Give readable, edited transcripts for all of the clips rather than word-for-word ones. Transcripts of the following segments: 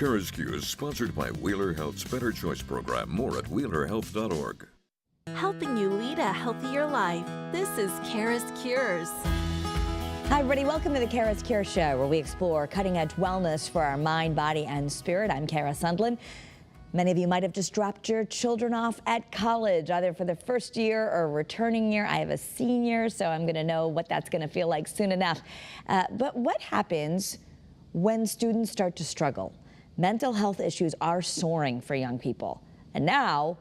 CURES is sponsored by Wheeler Health's Better Choice program. More at wheelerhealth.org. Helping you lead a healthier life. This is CURES. Hi, everybody. Welcome to the CURES Show, where we explore cutting-edge wellness for our mind, body, and spirit. I'm Kara Sundlin. Many of you might have just dropped your children off at college, either for the first year or returning year. I have a senior, so I'm going to know what that's going to feel like soon enough. But what happens when students start to struggle? Mental health issues are soaring for young people. And now,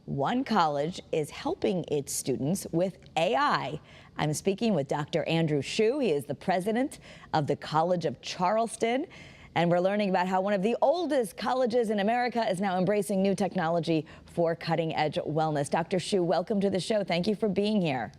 one college is helping its students with AI. I'm speaking with Dr. Andrew Hsu. He is the president of the College of Charleston. And we're learning about how one of the oldest colleges in America is now embracing new technology for cutting-edge wellness. Dr. Hsu, welcome to the show. Thank you for being here.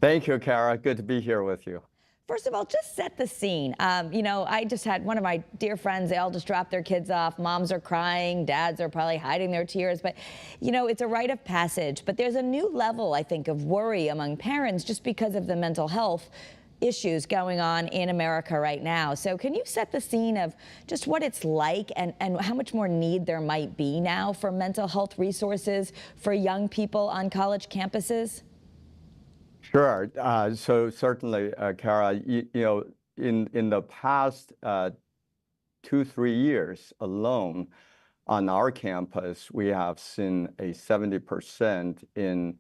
Thank you, Kara. Good to be here with you. First of all, just set the scene. I just had one of my dear friends, they all just dropped their kids off. Moms are crying, dads are probably hiding their tears, but it's a rite of passage. But there's a new level, I think, of worry among parents just because of the mental health issues going on in America right now. So can you set the scene of just what it's like and how much more need there might be now for mental health resources for young people on college campuses? Sure. So certainly, Kara, in the past 2-3 years alone on our campus, we have seen a 70% in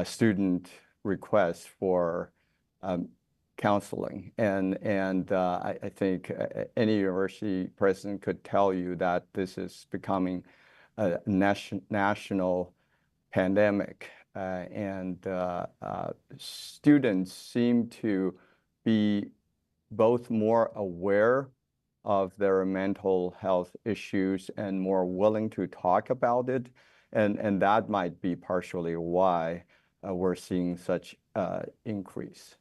student requests for counseling. And I think any university president could tell you that this is becoming a national pandemic. Students seem to be both more aware of their mental health issues and more willing to talk about it. And that might be partially why we're seeing such increase.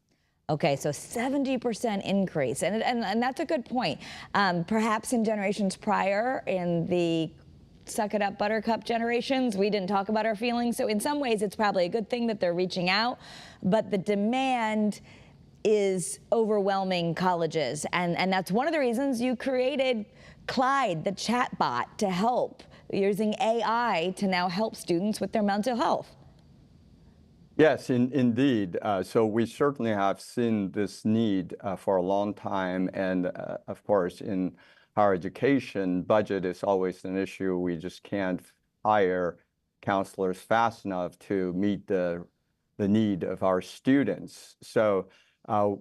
Okay, so 70% increase, and that's a good point. Perhaps in generations prior, in the suck it up buttercup generations, we didn't talk about our feelings. So in some ways, it's probably a good thing that they're reaching out, but the demand is overwhelming colleges. And that's one of the reasons you created Clyde, the chatbot, to help, using AI to now help students with their mental health. Yes, indeed. So we certainly have seen this need for a long time. And of course, in higher education, budget is always an issue. We just can't hire counselors fast enough to meet the need of our students. So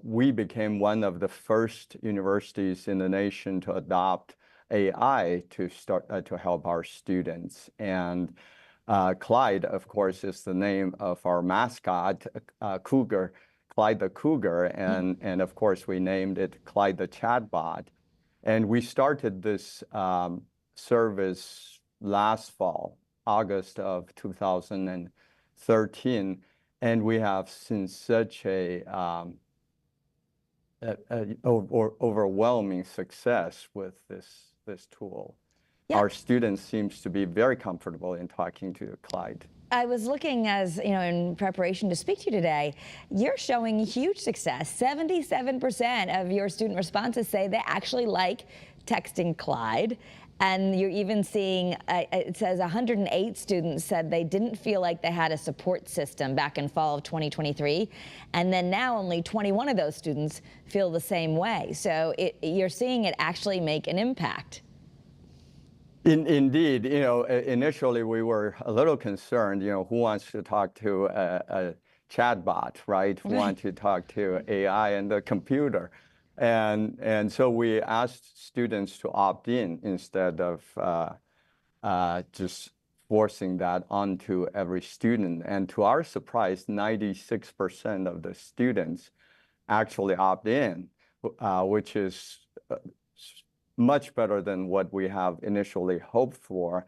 we became one of the first universities in the nation to adopt AI to start to help our students. And Clyde, of course, is the name of our mascot, Cougar, Clyde the Cougar. And of course, we named it Clyde the Chatbot. And we started this service last fall, August of 2013, and we have seen such a overwhelming success with this tool. Yeah. Our students seems to be very comfortable in talking to Clyde. I was looking in preparation to speak to you today, you're showing huge success. 77% of your student responses say they actually like texting Clyde. And you're even seeing, it says 108 students said they didn't feel like they had a support system back in fall of 2023. And then now only 21 of those students feel the same way. So you're seeing it actually make an impact. Indeed, initially we were a little concerned, who wants to talk to a chatbot, right? Who wants to talk to AI and the computer? And so we asked students to opt in instead of just forcing that onto every student. And to our surprise, 96% of the students actually opt in, which is much better than what we have initially hoped for.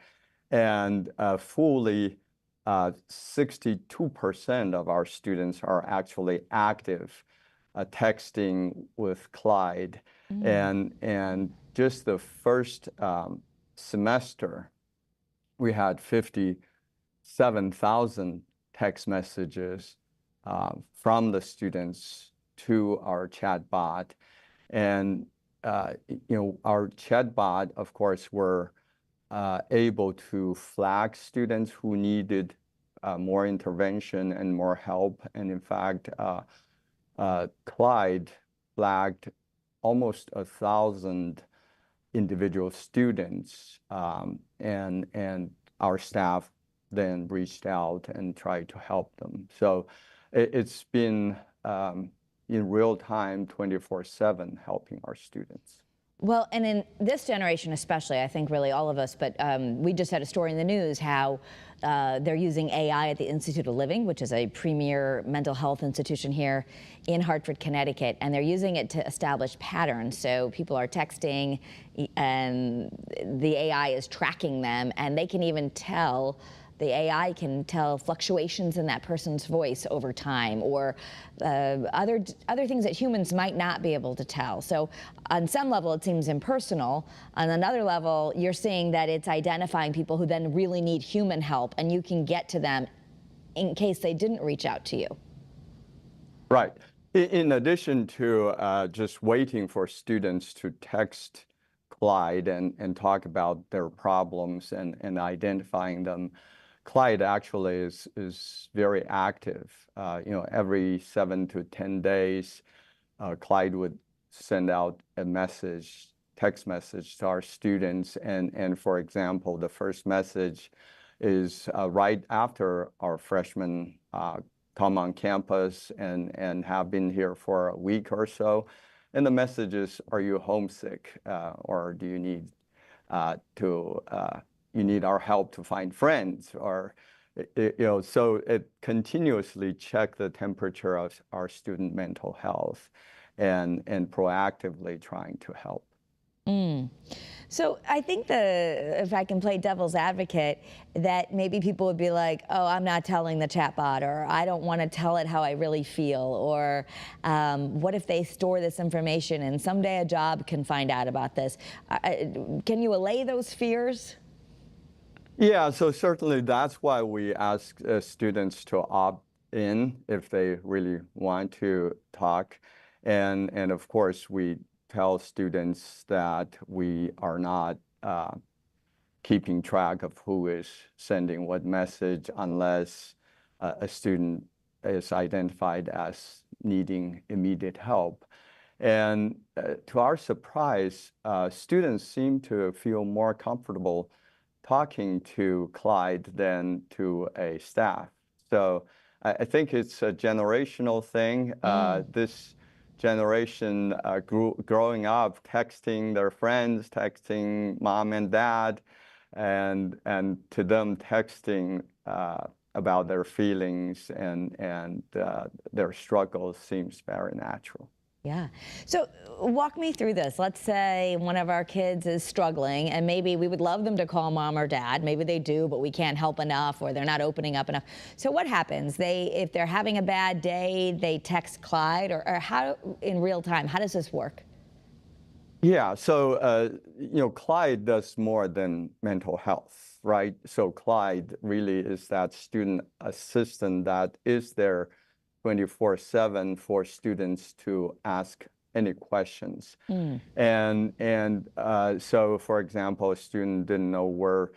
And fully 62% of our students are actually active texting with Clyde. And just the first semester, we had 57,000 text messages from the students to our chatbot. And our chatbot, of course, were able to flag students who needed more intervention and more help. And in fact, Clyde flagged almost 1,000 individual students, and our staff then reached out and tried to help them. So it's been in real time, 24/7, helping our students. Well, and in this generation especially, I think really all of us, but we just had a story in the news how they're using AI at the Institute of Living, which is a premier mental health institution here in Hartford, Connecticut, and they're using it to establish patterns. So people are texting and the AI is tracking them, and they can even tell, the AI can tell fluctuations in that person's voice over time, or other things that humans might not be able to tell. So on some level, it seems impersonal. On another level, you're seeing that it's identifying people who then really need human help, and you can get to them in case they didn't reach out to you. Right. In addition to just waiting for students to text Clyde and talk about their problems and identifying them, Clyde actually is very active. Every 7 to 10 days, Clyde would send out a message, text message to our students. And for example, the first message is right after our freshmen come on campus and have been here for a week or so. And the message is, are you homesick, or do you need you need our help to find friends, or so it continuously check the temperature of our student mental health and proactively trying to help. So I think if I can play devil's advocate, that maybe people would be like, oh, I'm not telling the chatbot, or I don't want to tell it how I really feel, or what if they store this information and someday a job can find out about this? Can you allay those fears? Yeah, so certainly that's why we ask students to opt in if they really want to talk. And of course, we tell students that we are not keeping track of who is sending what message unless a student is identified as needing immediate help. And to our surprise, students seem to feel more comfortable talking to Clyde than to a staff. So I think it's a generational thing. This generation growing up texting their friends, texting mom and dad, and to them texting about their feelings and their struggles seems very natural. Yeah. So walk me through this. Let's say one of our kids is struggling, and maybe we would love them to call mom or dad. Maybe they do, but we can't help enough, or they're not opening up enough. So what happens? If they're having a bad day, they text Clyde, or how, in real time, how does this work? Yeah, so Clyde does more than mental health, right? So Clyde really is that student assistant that is there 24/7 for students to ask any questions. And so, for example, a student didn't know where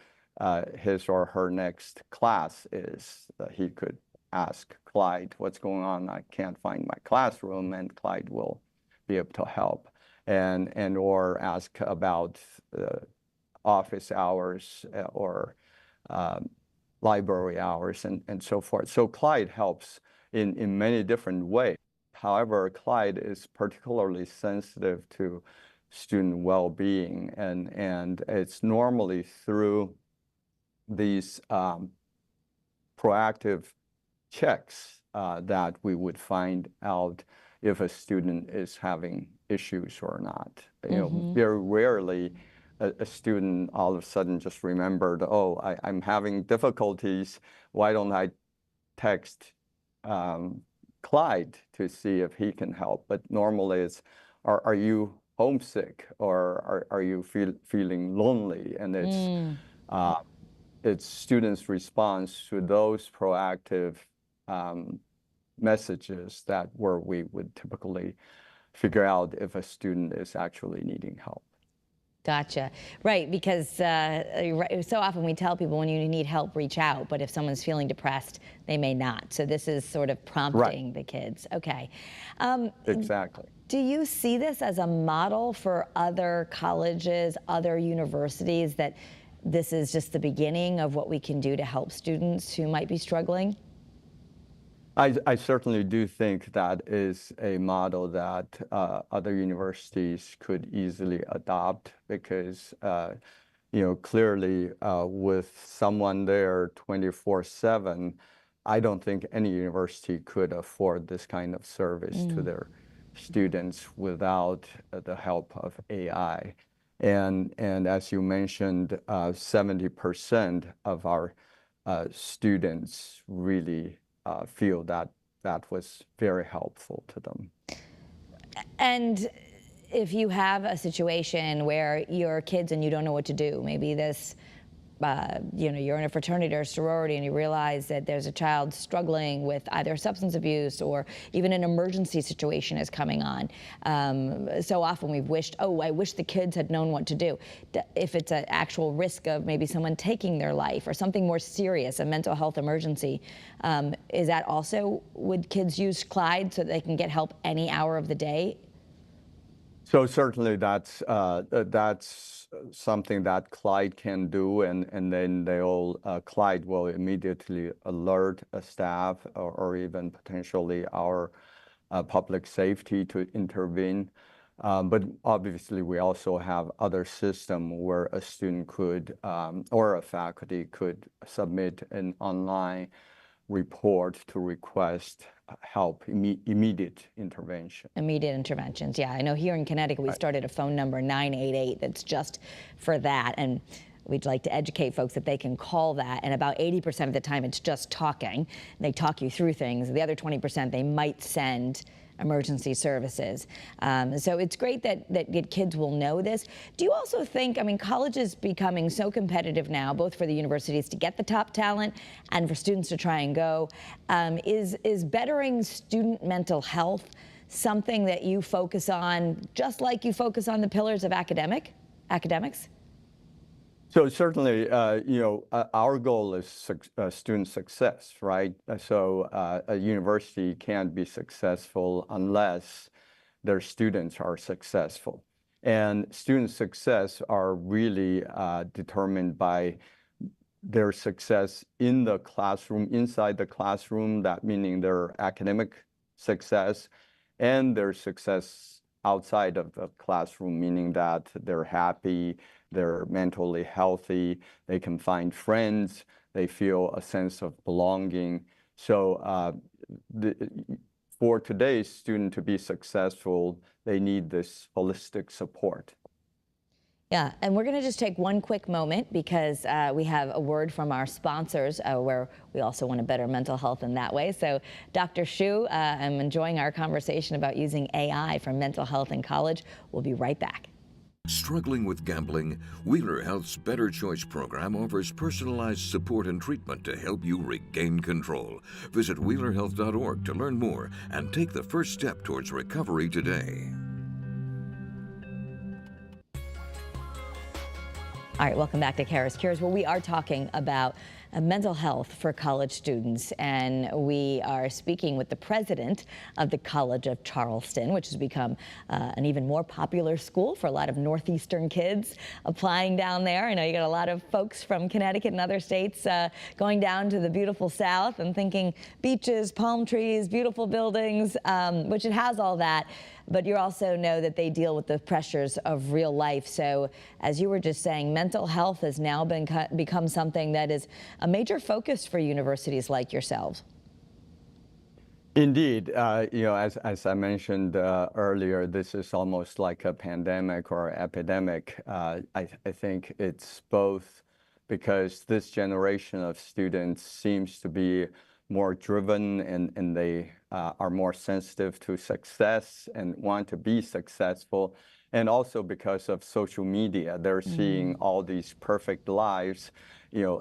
his or her next class is. He could ask Clyde, what's going on? I can't find my classroom, and Clyde will be able to help. Or ask about office hours or library hours and so forth. So Clyde helps in many different ways. However, Clyde is particularly sensitive to student well-being, and it's normally through these proactive checks that we would find out if a student is having issues or not. Very rarely a student all of a sudden just remembered, oh, I'm having difficulties, why don't I text Clyde to see if he can help? But normally it's, are you homesick, or are you feeling lonely? And it's students' response to those proactive messages that where we would typically figure out if a student is actually needing help. Gotcha. Right, because so often we tell people when you need help, reach out. But if someone's feeling depressed, they may not. So this is sort of prompting the kids. Okay. Exactly. Do you see this as a model for other colleges, other universities, that this is just the beginning of what we can do to help students who might be struggling? I certainly do think that is a model that other universities could easily adopt because, clearly with someone there 24/7, I don't think any university could afford this kind of service to their students without the help of AI. And as you mentioned, 70% of our students really feel that was very helpful to them. And if you have a situation where your kids and you don't know what to do, maybe this, you're in a fraternity or sorority and you realize that there's a child struggling with either substance abuse or even an emergency situation is coming on. So often we've wished, oh, I wish the kids had known what to do. If it's an actual risk of maybe someone taking their life or something more serious, a mental health emergency, is that also, would kids use Clyde so they can get help any hour of the day? So certainly that's something that Clyde can do, and then Clyde will immediately alert a staff or even potentially our public safety to intervene. But obviously we also have other system where a student could or a faculty could submit an online report to request help, immediate intervention. Immediate interventions, yeah. I know here in Connecticut we started a phone number, 988, that's just for that. And we'd like to educate folks that they can call that, and about 80% of the time it's just talking. They talk you through things. The other 20% they might send emergency services. So it's great that kids will know this. Do you also think, I mean, college is becoming so competitive now, both for the universities to get the top talent and for students to try and go. Is bettering student mental health something that you focus on, just like you focus on the pillars of academics? So certainly, our goal is student success, right? So a university can't be successful unless their students are successful. And student success are really determined by their success in the classroom, inside the classroom, that meaning their academic success, and their success outside of the classroom, meaning that they're happy, they're mentally healthy, they can find friends, they feel a sense of belonging. So for today's student to be successful, they need this holistic support. Yeah, and we're going to just take one quick moment because we have a word from our sponsors where we also want to better mental health in that way. So Dr. Shu, I'm enjoying our conversation about using AI for mental health in college. We'll be right back. Struggling with gambling? Wheeler Health's Better Choice program offers personalized support and treatment to help you regain control. Visit wheelerhealth.org to learn more and take the first step towards recovery today. All right, welcome back to CURES, where we are talking about mental health for college students. And we are speaking with the president of the College of Charleston, which has become an even more popular school for a lot of Northeastern kids applying down there. I know you got a lot of folks from Connecticut and other states going down to the beautiful South and thinking beaches, palm trees, beautiful buildings, which it has all that. But you also know that they deal with the pressures of real life. So as you were just saying, mental health has now become something that is a major focus for universities like yourselves. Indeed, as I mentioned earlier, this is almost like a pandemic or epidemic. I think it's both because this generation of students seems to be more driven and they are more sensitive to success and want to be successful. And also because of social media, they're seeing all these perfect lives,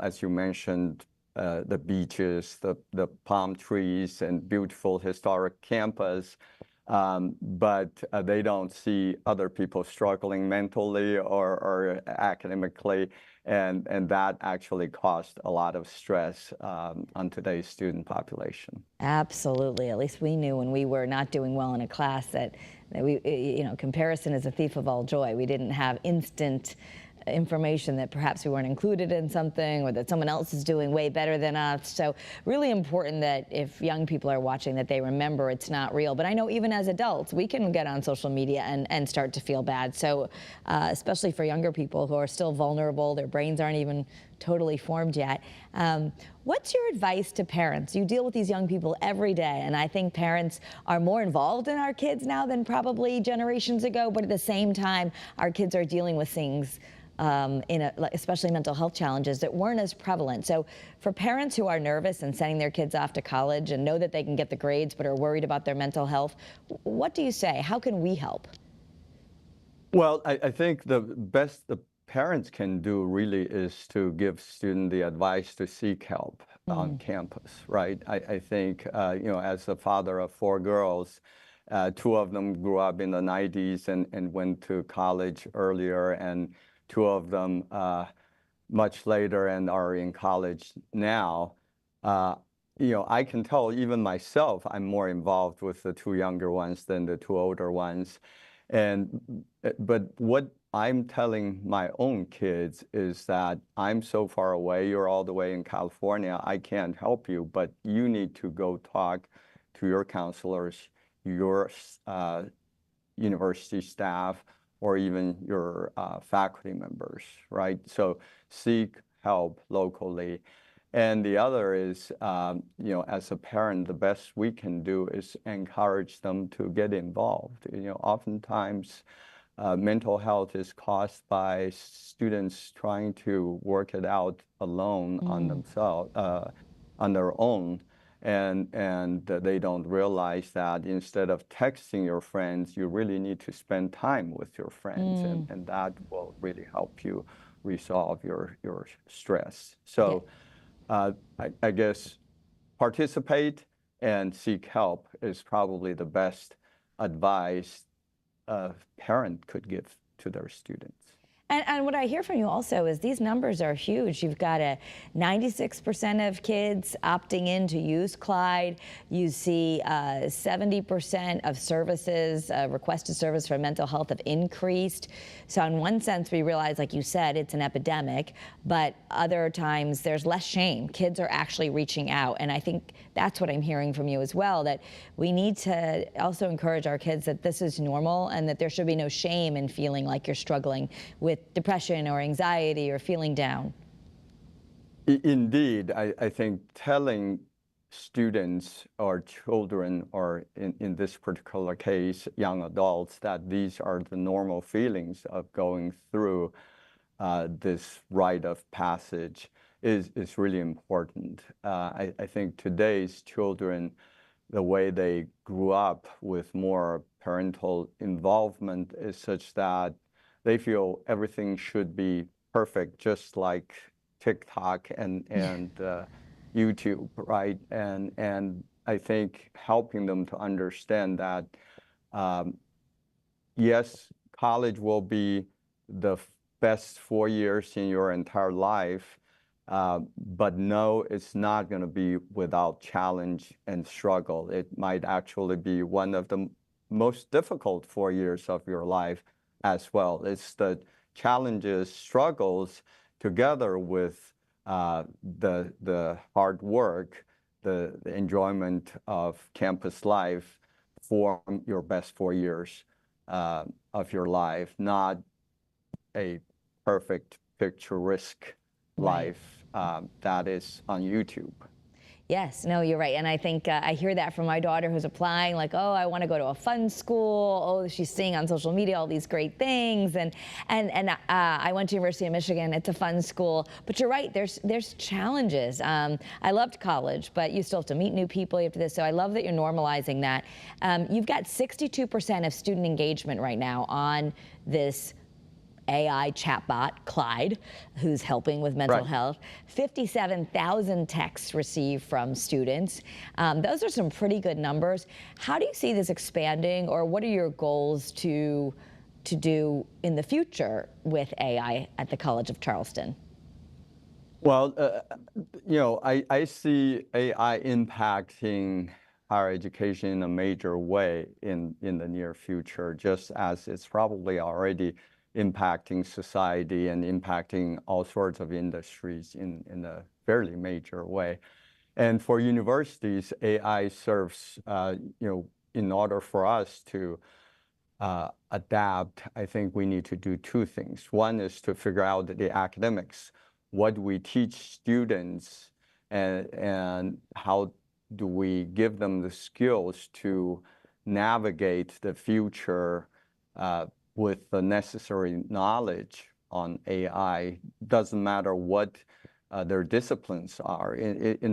as you mentioned, the beaches, the palm trees and beautiful historic campus. but they don't see other people struggling mentally or academically, and that actually caused a lot of stress on today's student population. Absolutely. At least we knew when we were not doing well in a class that we, comparison is a thief of all joy. We didn't have instant information that perhaps we weren't included in something or that someone else is doing way better than us. So really important that if young people are watching that they remember it's not real. But I know even as adults, we can get on social media and start to feel bad. So especially for younger people who are still vulnerable, their brains aren't even totally formed yet. What's your advice to parents? You deal with these young people every day, and I think parents are more involved in our kids now than probably generations ago, but at the same time, our kids are dealing with things especially mental health challenges that weren't as prevalent. So for parents who are nervous and sending their kids off to college and know that they can get the grades but are worried about their mental health, what do you say? How can we help? Well, I think the best the parents can do really is to give students the advice to seek help on campus, right? I think, as a father of 4 girls, 2 of them grew up in the 90s and went to college earlier, and 2 of them much later and are in college now. I can tell even myself, I'm more involved with the 2 younger ones than the 2 older ones. But what I'm telling my own kids is that I'm so far away, you're all the way in California, I can't help you, but you need to go talk to your counselors, your university staff, or even your faculty members, right? So seek help locally. And the other is, as a parent, the best we can do is encourage them to get involved. Oftentimes mental health is caused by students trying to work it out alone on themselves, on their own. And they don't realize that instead of texting your friends, you really need to spend time with your friends, and that will really help you resolve your stress. So I guess participate and seek help is probably the best advice a parent could give to their students. And what I hear from you also is these numbers are huge. You've got a 96% of kids opting in to use Clyde. You see 70% of services, requested service for mental health have increased. So in one sense, we realize, like you said, it's an epidemic, but other times there's less shame. Kids are actually reaching out. And I think that's what I'm hearing from you as well, that we need to also encourage our kids that this is normal and that there should be no shame in feeling like you're struggling with depression or anxiety or feeling down. Indeed, I think telling students or children, or in this particular case, young adults, that these are the normal feelings of going through this rite of passage is really important. I think today's children, the way they grew up with more parental involvement is such that they feel everything should be perfect, just like TikTok and YouTube, right? And I think helping them to understand that, yes, college will be the best 4 years in your entire life, but no, it's not going to be without challenge and struggle. It might actually be one of the most difficult 4 years of your life as well. It's the challenges, struggles, together with the hard work, the enjoyment of campus life, form your best 4 years of your life, not a perfect picturesque life that is on YouTube. Yes, no, you're right. And I think I hear that from my daughter who's applying, like, oh, I want to go to a fun school. Oh, she's seeing on social media all these great things. And I went to University of Michigan. It's a fun school. But you're right, there's challenges. I loved college, but you still have to meet new people. You have to this. So I love that you're normalizing that. You've got 62% of student engagement right now on this AI chatbot, Clyde, who's helping with mental health. 57,000 texts received from students. Those are some pretty good numbers. How do you see this expanding, or what are your goals to do in the future with AI at the College of Charleston? Well, I see AI impacting higher education in a major way in the near future, just as it's probably already impacting society and impacting all sorts of industries in a fairly major way. And for universities, AI serves, in order for us to adapt, I think we need to do two things. One is to figure out the academics, what we teach students, and how do we give them the skills to navigate the future with the necessary knowledge on AI. Doesn't matter what their disciplines are. It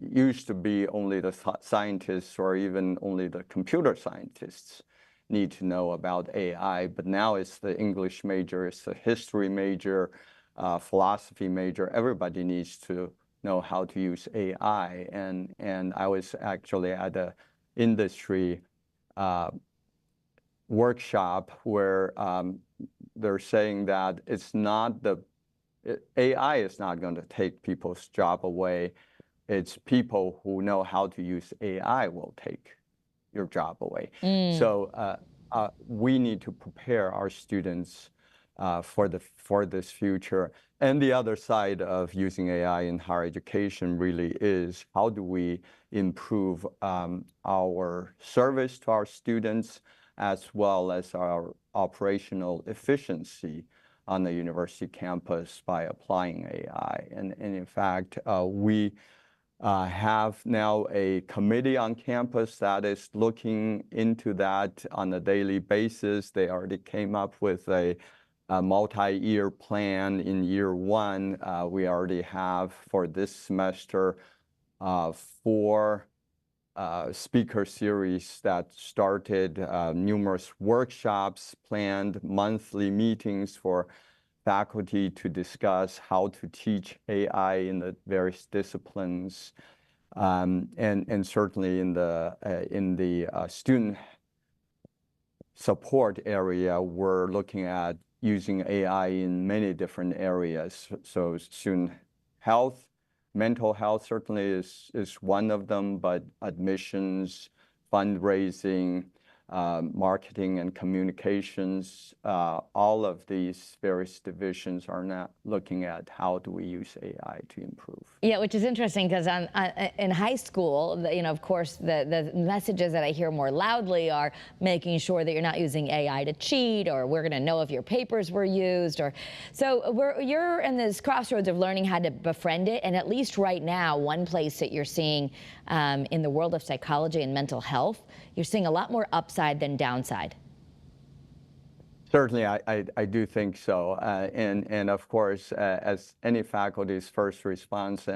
used to be only the scientists or even only the computer scientists need to know about AI, but now it's the English major, it's the history major, philosophy major. Everybody needs to know how to use AI. And I was actually at an industry workshop where they're saying that AI is not going to take people's job away. It's people who know how to use AI will take your job away. So we need to prepare our students for this future. And the other side of using AI in higher education really is how do we improve our service to our students as well as our operational efficiency on the university campus by applying AI. And in fact, we have now a committee on campus that is looking into that on a daily basis. They already came up with a multi-year plan. In year one, we already have for this semester 4 speaker series that started, numerous workshops planned, monthly meetings for faculty to discuss how to teach AI in the various disciplines, and certainly in the student support area, we're looking at using AI in many different areas. So student health, mental health certainly is one of them, but admissions, fundraising, marketing and communications, all of these various divisions are now looking at how do we use AI to improve. Yeah, which is interesting because in high school, of course, the messages that I hear more loudly are making sure that you're not using AI to cheat, or we're going to know if your papers were used, or so you're in this crossroads of learning how to befriend it. And at least right now, one place that you're seeing in the world of psychology and mental health, you're seeing a lot more upside than downside. Certainly, I do think so. And of course, as any faculty's first response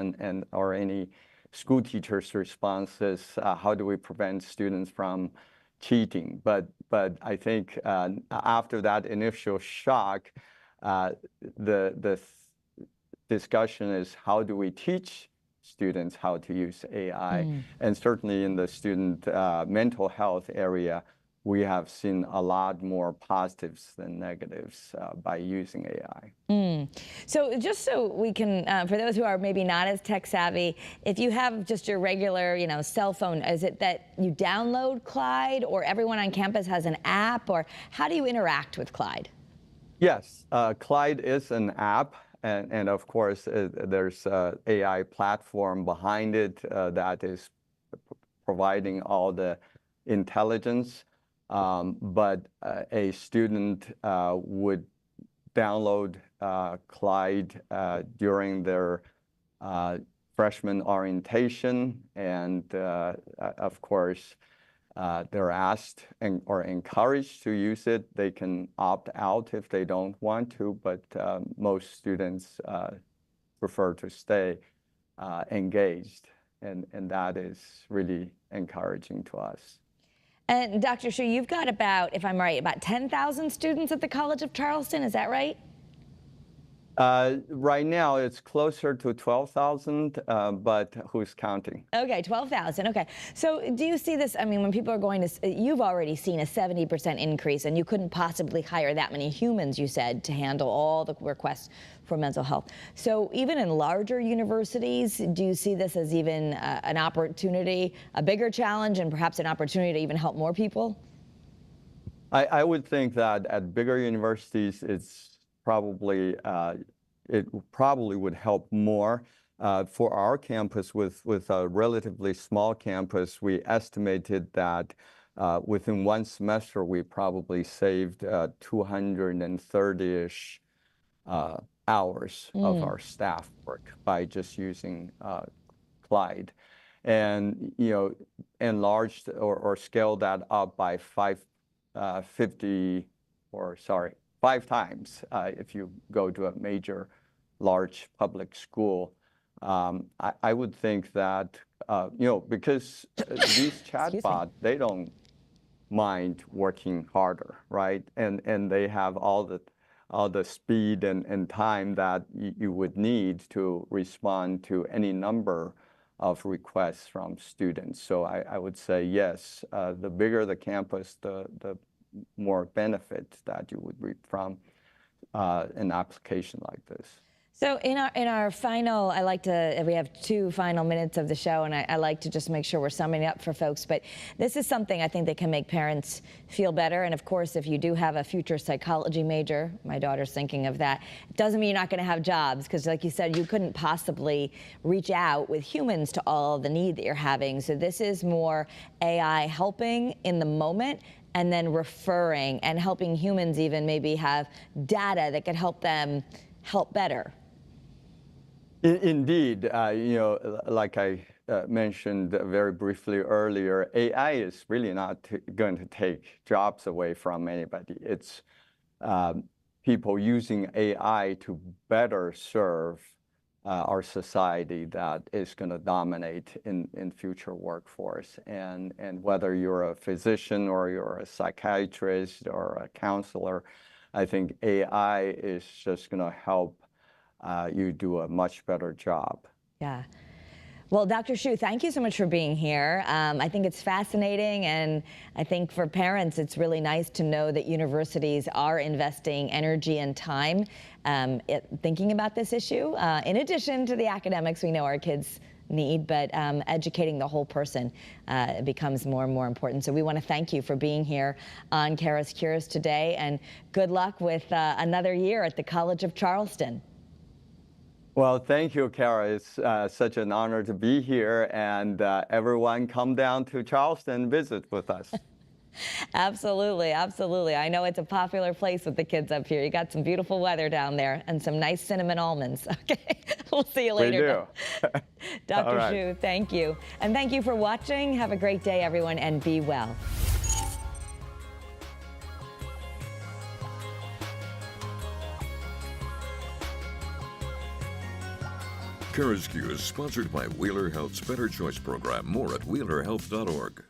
or any school teacher's response is, how do we prevent students from cheating? But I think after that initial shock, the discussion is how do we teach students how to use AI? And certainly in the student mental health area, we have seen a lot more positives than negatives by using AI. So just so we can, for those who are maybe not as tech savvy, if you have just your regular, cell phone, is it that you download Clyde, or everyone on campus has an app, or how do you interact with Clyde? Yes, Clyde is an app. And of course, there's an AI platform behind it that is providing all the intelligence. But a student would download Clyde during their freshman orientation. And of course, they're asked or encouraged to use it. They can opt out if they don't want to, but most students prefer to stay engaged. And that is really encouraging to us. And Dr. Hsu, you've got about, if I'm right, about 10,000 students at the College of Charleston, is that right? Right now, it's closer to 12,000, but who's counting? Okay, 12,000. Okay. So do you see this? I mean, when people are going to, you've already seen a 70% increase, and you couldn't possibly hire that many humans, you said, to handle all the requests for mental health. So even in larger universities, do you see this as even an opportunity, a bigger challenge, and perhaps an opportunity to even help more people? I would think that at bigger universities, it probably would help more. For our campus, with a relatively small campus, we estimated that within one semester, we probably saved 230-ish hours of our staff work by just using Clyde. And, enlarged or scaled that up by 5 times if you go to a major, large public school. I would think that, because these chatbots, they don't mind working harder, right? And they have all the speed and time that you would need to respond to any number of requests from students. So I would say yes, the bigger the campus, the more benefit that you would reap from an application like this. So in our final, we have 2 final minutes of the show, and I like to just make sure we're summing up for folks, but this is something I think that can make parents feel better. And of course, if you do have a future psychology major, my daughter's thinking of that, it doesn't mean you're not going to have jobs, because like you said, you couldn't possibly reach out with humans to all the need that you're having. So this is more AI helping in the moment, and then referring and helping humans even maybe have data that could help them help better. Indeed, like I mentioned very briefly earlier, AI is really not going to take jobs away from anybody. It's people using AI to better serve our society that is going to dominate in future workforce. And whether you're a physician or you're a psychiatrist or a counselor, I think AI is just going to help you do a much better job. Yeah. Well, Dr. Hsu, thank you so much for being here. I think it's fascinating, and I think for parents, it's really nice to know that universities are investing energy and time thinking about this issue, in addition to the academics we know our kids need, but educating the whole person becomes more and more important. So we want to thank you for being here on Kara's Cures today, and good luck with another year at the College of Charleston. Well, thank you, Kara. It's such an honor to be here, and everyone come down to Charleston and visit with us. Absolutely, absolutely. I know it's a popular place with the kids up here. You got some beautiful weather down there and some nice cinnamon almonds. Okay, we'll see you later. We do. Dr. Hsu, thank you. And thank you for watching. Have a great day, everyone, and be well. CURES is sponsored by Wheeler Health's Better Choice program. More at wheelerhealth.org.